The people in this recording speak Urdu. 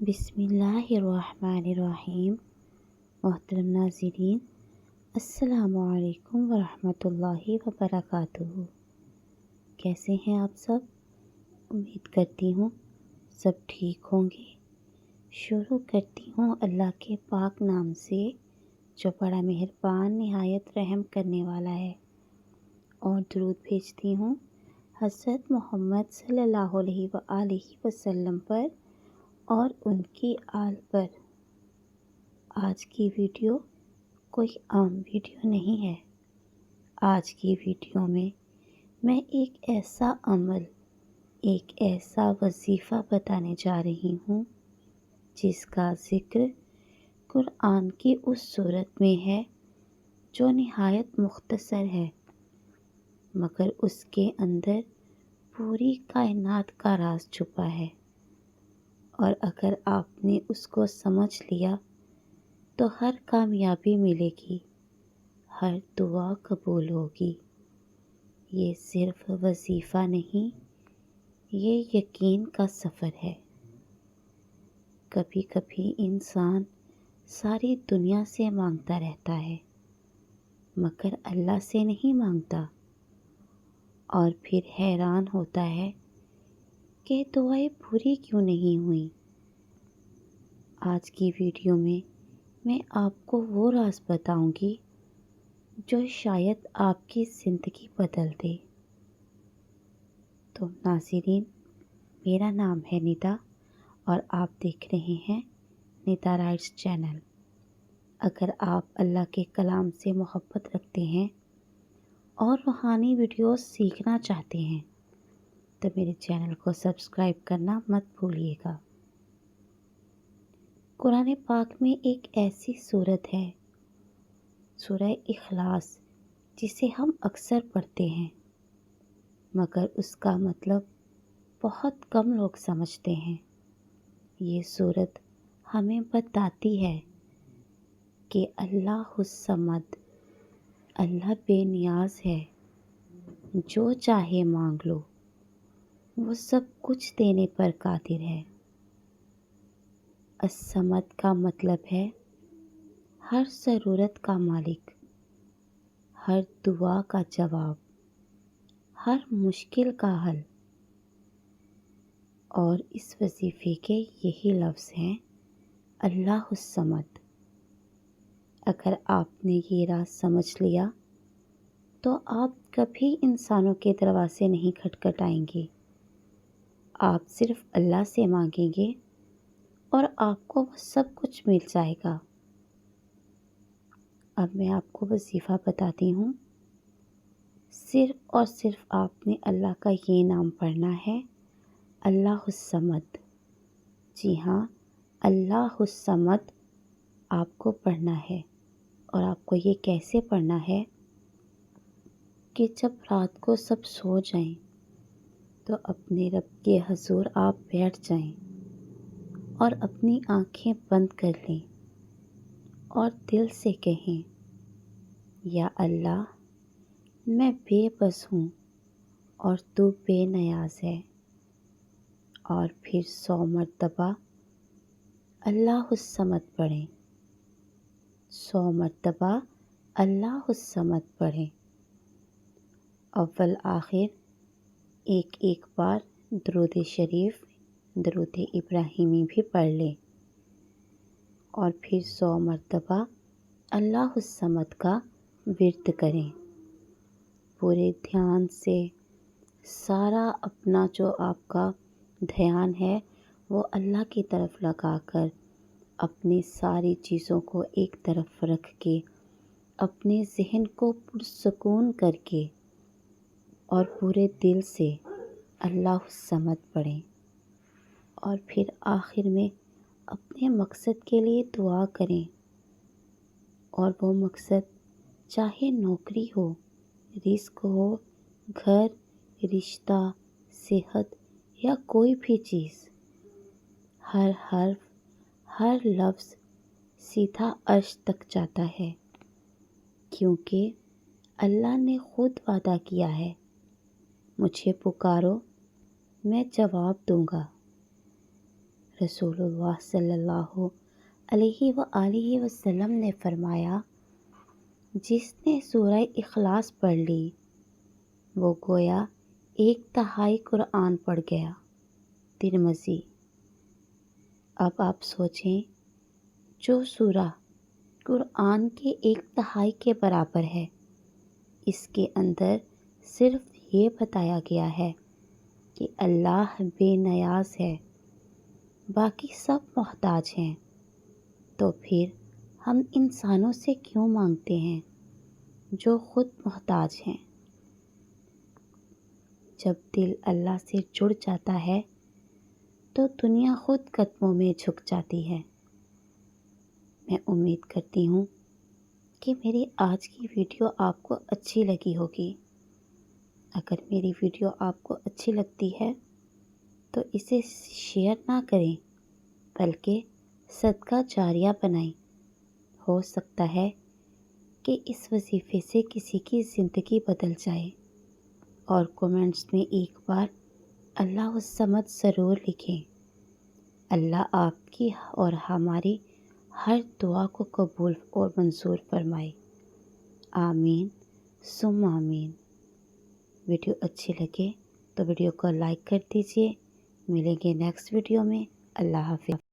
بسم اللہ الرحمن الرحیم۔ محترم ناظرین، السلام علیکم ورحمۃ اللہ وبرکاتہ۔ کیسے ہیں آپ سب؟ امید کرتی ہوں سب ٹھیک ہوں گے۔ شروع کرتی ہوں اللہ کے پاک نام سے جو بڑا مہربان نہایت رحم کرنے والا ہے، اور درود بھیجتی ہوں حضرت محمد صلی اللہ علیہ وآلہ وسلم پر اور ان کی آل پر۔ آج کی ویڈیو کوئی عام ویڈیو نہیں ہے۔ آج کی ویڈیو میں ایک ایسا عمل، ایک ایسا وظیفہ بتانے جا رہی ہوں جس کا ذکر قرآن کی اس سورت میں ہے جو نہایت مختصر ہے، مگر اس کے اندر پوری کائنات کا راز چھپا ہے، اور اگر آپ نے اس کو سمجھ لیا تو ہر کامیابی ملے گی، ہر دعا قبول ہوگی۔ یہ صرف وظیفہ نہیں، یہ یقین کا سفر ہے۔ کبھی کبھی انسان ساری دنیا سے مانگتا رہتا ہے مگر اللہ سے نہیں مانگتا، اور پھر حیران ہوتا ہے کہ دعائیں پوری کیوں نہیں ہوئیں۔ آج کی ویڈیو میں آپ کو وہ راز بتاؤں گی جو شاید آپ کی زندگی بدل دے۔ تو ناظرین، میرا نام ہے ندا اور آپ دیکھ رہے ہیں ندا رائٹس چینل۔ اگر آپ اللہ کے کلام سے محبت رکھتے ہیں اور روحانی ویڈیوز سیکھنا چاہتے ہیں تو میرے چینل کو سبسکرائب کرنا مت بھولیے گا۔ قرآن پاک میں ایک ایسی سورت ہے، سورہ اخلاص، جسے ہم اکثر پڑھتے ہیں مگر اس کا مطلب بہت کم لوگ سمجھتے ہیں۔ یہ سورت ہمیں بتاتی ہے کہ اللہ الصمد، اللہ بے نیاز ہے، جو چاہے مانگ لو، وہ سب کچھ دینے پر قادر ہے۔ الصمد کا مطلب ہے ہر ضرورت کا مالک، ہر دعا کا جواب، ہر مشکل کا حل۔ اور اس وظیفے کے یہی لفظ ہیں، اللہ الصمد۔ اگر آپ نے یہ راز سمجھ لیا تو آپ کبھی انسانوں کے دروازے نہیں کھٹکھٹائیں گے، آپ صرف اللہ سے مانگیں گے اور آپ کو وہ سب کچھ مل جائے گا۔ اب میں آپ کو وظیفہ بتاتی ہوں۔ صرف اور صرف آپ نے اللہ کا یہ نام پڑھنا ہے، اللہ الصمد۔ جی ہاں، اللہ الصمد آپ کو پڑھنا ہے، اور آپ کو یہ کیسے پڑھنا ہے کہ جب رات کو سب سو جائیں تو اپنے رب کے حضور آپ بیٹھ جائیں اور اپنی آنکھیں بند کر لیں اور دل سے کہیں، یا اللہ، میں بے بس ہوں اور تو بے نیاز ہے۔ اور پھر 100 مرتبہ اللہ الصمد پڑھیں، 100 مرتبہ اللہ الصمد پڑھیں۔ اول آخر ایک بار درود شریف، درود ابراہیمی بھی پڑھ لیں، اور پھر 100 مرتبہ اللہ الصمد کا ورد کریں۔ پورے دھیان سے سارا اپنا جو آپ کا دھیان ہے وہ اللہ کی طرف لگا کر، اپنی ساری چیزوں کو ایک طرف رکھ کے، اپنے ذہن کو پرسکون کر کے، اور پورے دل سے اللہ الصمد پڑھیں، اور پھر آخر میں اپنے مقصد کے لیے دعا کریں۔ اور وہ مقصد چاہے نوکری ہو، رزق ہو، گھر، رشتہ، صحت یا کوئی بھی چیز، ہر حرف، ہر لفظ سیدھا عرش تک جاتا ہے، کیونکہ اللہ نے خود وعدہ کیا ہے، مجھے پکارو میں جواب دوں گا۔ رسول اللہ صلی اللہ علیہ وآلہ وسلم نے فرمایا، جس نے سورہ اخلاص پڑھ لی وہ گویا 1/3 قرآن پڑھ گیا۔ ترمذی۔ اب آپ سوچیں، جو سورہ قرآن کے 1/3 کے برابر ہے، اس کے اندر صرف یہ بتایا گیا ہے کہ اللہ بے نیاز ہے، باقی سب محتاج ہیں، تو پھر ہم انسانوں سے کیوں مانگتے ہیں جو خود محتاج ہیں؟ جب دل اللہ سے جڑ جاتا ہے تو دنیا خود قدموں میں جھک جاتی ہے۔ میں امید کرتی ہوں کہ میری آج کی ویڈیو آپ کو اچھی لگی ہوگی۔ اگر میری ویڈیو آپ کو اچھی لگتی ہے تو اسے شیئر نہ کریں بلکہ صدقہ جاریہ بنائیں۔ ہو سکتا ہے کہ اس وظیفے سے کسی کی زندگی بدل جائے، اور کومنٹس میں ایک بار اللہ الصمد ضرور لکھیں۔ اللہ آپ کی اور ہماری ہر دعا کو قبول اور منظور فرمائے۔ آمین ثم آمین۔ ویڈیو اچھی لگے تو ویڈیو کو لائک کر دیجیے۔ ملیں گے نیکسٹ ویڈیو میں۔ اللہ حافظ۔